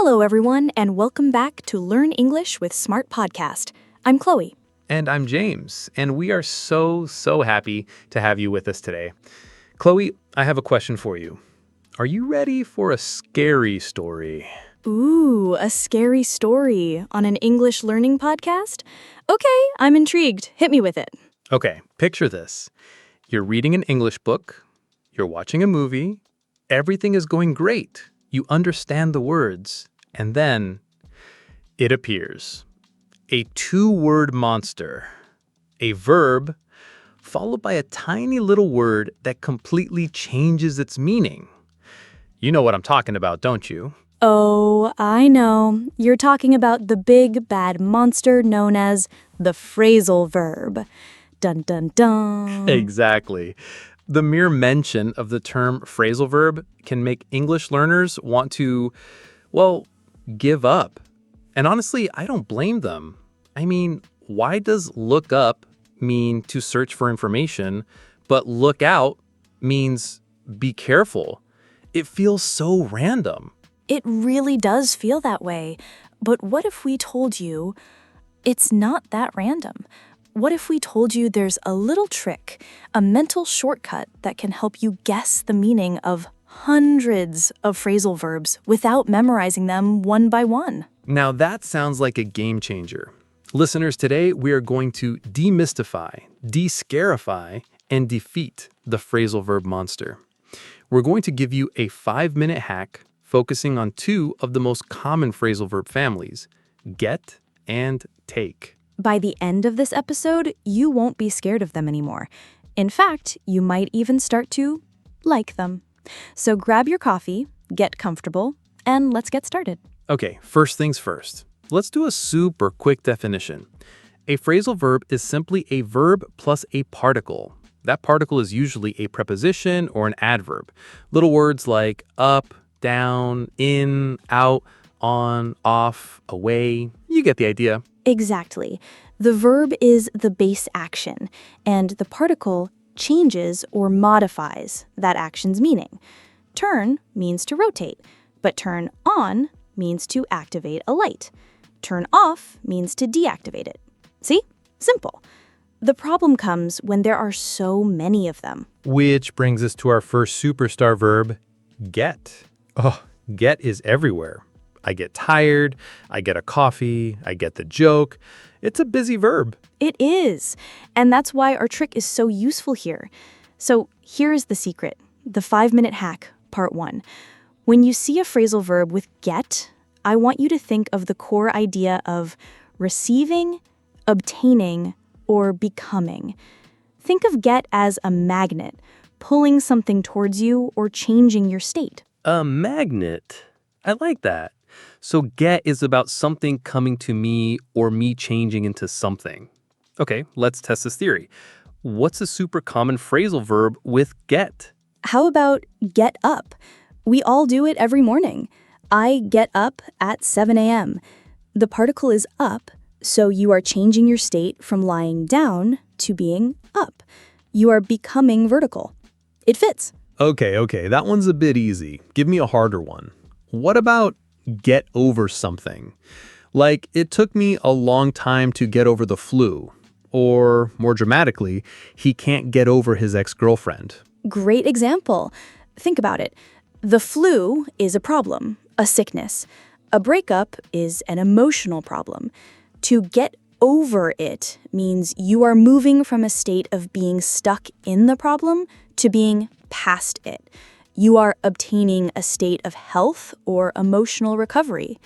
Hello, everyone, and welcome back to Learn English with Smart Podcast. I'm Chloe. And I'm James, and we are so happy to have you with us today. Chloe, I have a question for you. Are you ready for a scary story? Ooh, a scary story on an English learning podcast? Okay, I'm intrigued. Hit me with it. Okay, picture this. You're reading an English book, you're watching a movie, everything is going great. You understand the words, and then it appears. A two-word monster, a verb, followed by a tiny little word that completely changes its meaning. You know what I'm talking about, don't you? Oh, I know. You're talking about the big bad monster known as the phrasal verb. Dun dun dun. Exactly. The mere mention of the term phrasal verb can make English learners want to, give up. And honestly, I don't blame them. I mean, why does look up mean to search for information, but look out means be careful? It feels so random. It really does feel that way. But what if we told you it's not that random? What if we told you there's a little trick, a mental shortcut that can help you guess the meaning of hundreds of phrasal verbs without memorizing them one by one? Now that sounds like a game changer. Listeners, today we are going to demystify, de-scarify, and defeat the phrasal verb monster. We're going to give you a 5-minute hack focusing on two of the most common phrasal verb families, get and take. By the end of this episode, you won't be scared of them anymore. In fact, you might even start to like them. So grab your coffee, get comfortable, and let's get started. Okay, first things first. Let's do a super quick definition. A phrasal verb is simply a verb plus a particle. That particle is usually a preposition or an adverb. Little words like up, down, in, out, on, off, away. You get the idea. Exactly. The verb is the base action, and the particle changes or modifies that action's meaning. Turn means to rotate, but turn on means to activate a light. Turn off means to deactivate it. See? Simple. The problem comes when there are so many of them. Which brings us to our first superstar verb, get. Oh, get is everywhere. I get tired, I get a coffee, I get the joke. It's a busy verb. It is. And that's why our trick is so useful here. So here is the secret, the 5-minute hack, part 1. When you see a phrasal verb with get, I want you to think of the core idea of receiving, obtaining, or becoming. Think of get as a magnet, pulling something towards you or changing your state. A magnet? I like that. So get is about something coming to me or me changing into something. Okay, let's test this theory. What's a super common phrasal verb with get? How about get up? We all do it every morning. I get up at 7 a.m. The particle is up, so you are changing your state from lying down to being up. You are becoming vertical. It fits. Okay, that one's a bit easy. Give me a harder one. What about get over something? Like, it took me a long time to get over the flu. Or, more dramatically, he can't get over his ex-girlfriend. Great example. Think about it. The flu is a problem, a sickness. A breakup is an emotional problem. To get over it means you are moving from a state of being stuck in the problem to being past it. You are obtaining a state of health or emotional recovery.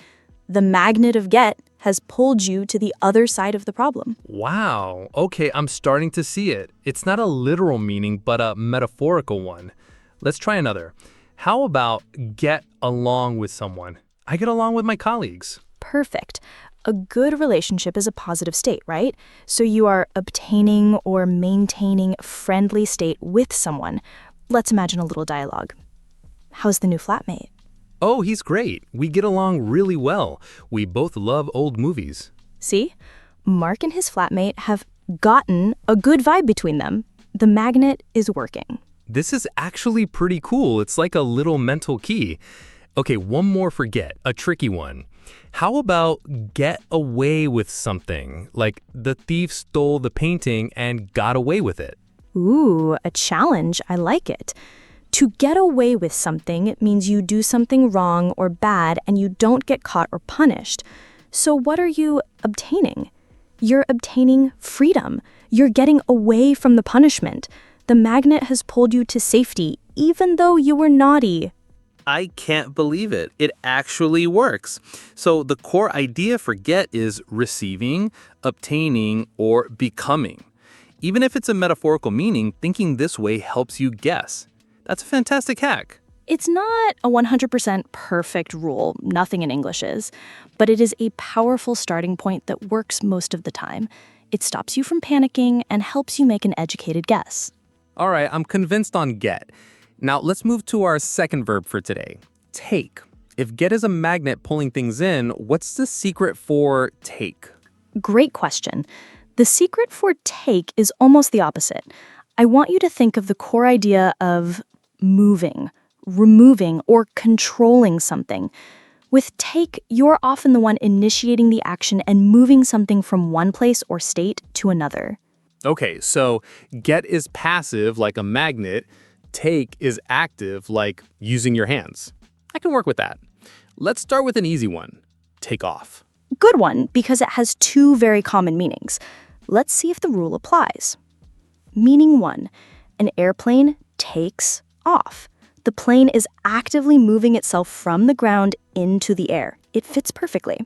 The magnet of get has pulled you to the other side of the problem. Wow. Okay, I'm starting to see it. It's not a literal meaning, but a metaphorical one. Let's try another. How about get along with someone? I get along with my colleagues. Perfect. A good relationship is a positive state, right? So you are obtaining or maintaining a friendly state with someone. Let's imagine a little dialogue. How's the new flatmate? Oh, he's great. We get along really well. We both love old movies. See? Mark and his flatmate have gotten a good vibe between them. The magnet is working. This is actually pretty cool. It's like a little mental key. Okay, one more for get, a tricky one. How about get away with something? Like the thief stole the painting and got away with it. Ooh, a challenge. I like it. To get away with something, it means you do something wrong or bad and you don't get caught or punished. So what are you obtaining? You're obtaining freedom. You're getting away from the punishment. The magnet has pulled you to safety, even though you were naughty. I can't believe it. It actually works. So the core idea for get is receiving, obtaining, or becoming. Even if it's a metaphorical meaning, thinking this way helps you guess. That's a fantastic hack. It's not a 100% perfect rule, nothing in English is, but it is a powerful starting point that works most of the time. It stops you from panicking and helps you make an educated guess. All right, I'm convinced on get. Now let's move to our second verb for today, take. If get is a magnet pulling things in, what's the secret for take? Great question. The secret for take is almost the opposite. I want you to think of the core idea of moving, removing, or controlling something. With take, you're often the one initiating the action and moving something from one place or state to another. Okay, so get is passive like a magnet, take is active like using your hands. I can work with that. Let's start with an easy one, take off. Good one, because it has two very common meanings. Let's see if the rule applies. Meaning 1, an airplane takes off. The plane is actively moving itself from the ground into the air. It fits perfectly.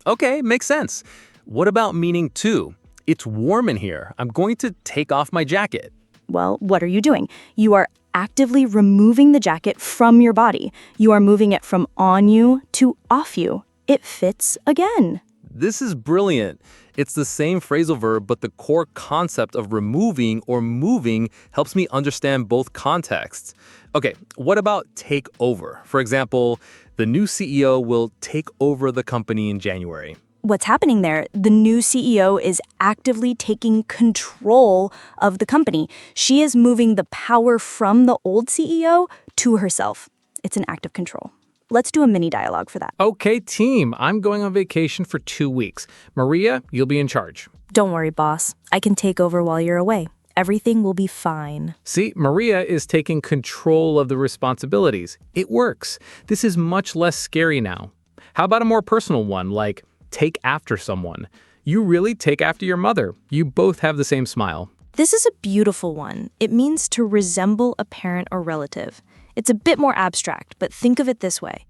Okay, makes sense. What about meaning 2? It's warm in here. I'm going to take off my jacket. Well, what are you doing? You are actively removing the jacket from your body. You are moving it from on you to off you. It fits again. This is brilliant. It's the same phrasal verb, but the core concept of removing or moving helps me understand both contexts. Okay, what about take over? For example, the new CEO will take over the company in January. What's happening there? The new CEO is actively taking control of the company. She is moving the power from the old CEO to herself. It's an act of control. Let's do a mini dialogue for that. Okay, team, I'm going on vacation for 2 weeks. Maria, you'll be in charge. Don't worry, boss. I can take over while you're away. Everything will be fine. See, Maria is taking control of the responsibilities. It works. This is much less scary now. How about a more personal one, like take after someone? You really take after your mother. You both have the same smile. This is a beautiful one. It means to resemble a parent or relative. It's a bit more abstract, but think of it this way.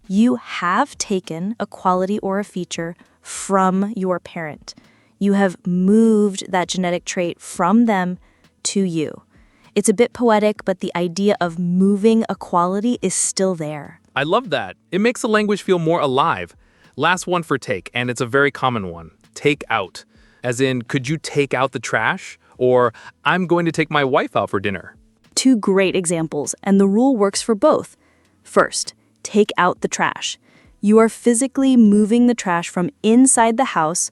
You have taken a quality or a feature from your parent. You have moved that genetic trait from them to you. It's a bit poetic, but the idea of moving a quality is still there. I love that. It makes the language feel more alive. Last one for take, and it's a very common one. Take out. As in, could you take out the trash? Or, I'm going to take my wife out for dinner. Two great examples, and the rule works for both. First, take out the trash. You are physically moving the trash from inside the house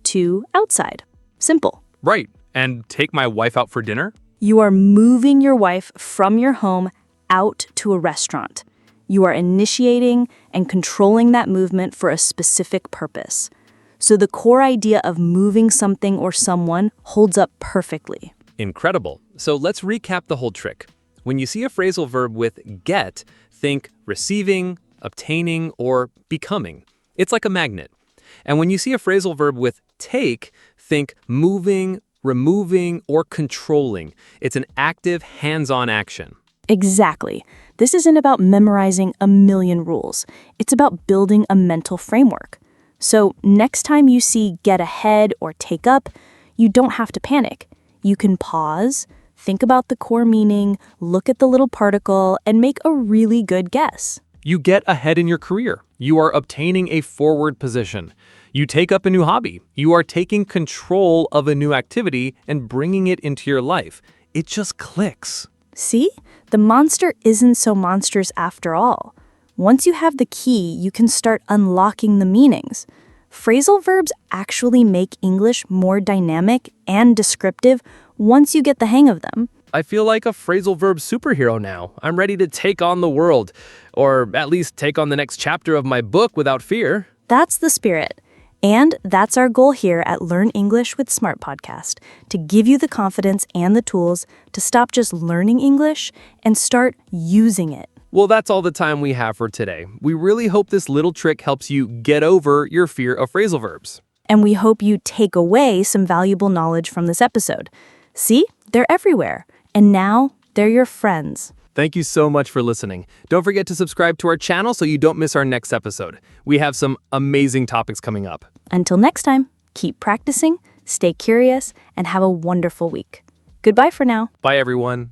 to outside. Simple. Right. And take my wife out for dinner? You are moving your wife from your home out to a restaurant. You are initiating and controlling that movement for a specific purpose. So the core idea of moving something or someone holds up perfectly. Incredible. So let's recap the whole trick. When you see a phrasal verb with get, think receiving, obtaining, or becoming. It's like a magnet. And when you see a phrasal verb with take, think moving, removing, or controlling. It's an active, hands-on action. Exactly. This isn't about memorizing a million rules. It's about building a mental framework. So next time you see get ahead or take up, you don't have to panic. You can pause, think about the core meaning, look at the little particle, and make a really good guess. You get ahead in your career. You are obtaining a forward position. You take up a new hobby. You are taking control of a new activity and bringing it into your life. It just clicks. See? The monster isn't so monstrous after all. Once you have the key, you can start unlocking the meanings. Phrasal verbs actually make English more dynamic and descriptive once you get the hang of them. I feel like a phrasal verb superhero now. I'm ready to take on the world, or at least take on the next chapter of my book without fear. That's the spirit. And that's our goal here at Learn English with Smart Podcast, to give you the confidence and the tools to stop just learning English and start using it. Well, that's all the time we have for today. We really hope this little trick helps you get over your fear of phrasal verbs. And we hope you take away some valuable knowledge from this episode. See, they're everywhere. And now they're your friends. Thank you so much for listening. Don't forget to subscribe to our channel so you don't miss our next episode. We have some amazing topics coming up. Until next time, keep practicing, stay curious, and have a wonderful week. Goodbye for now. Bye, everyone.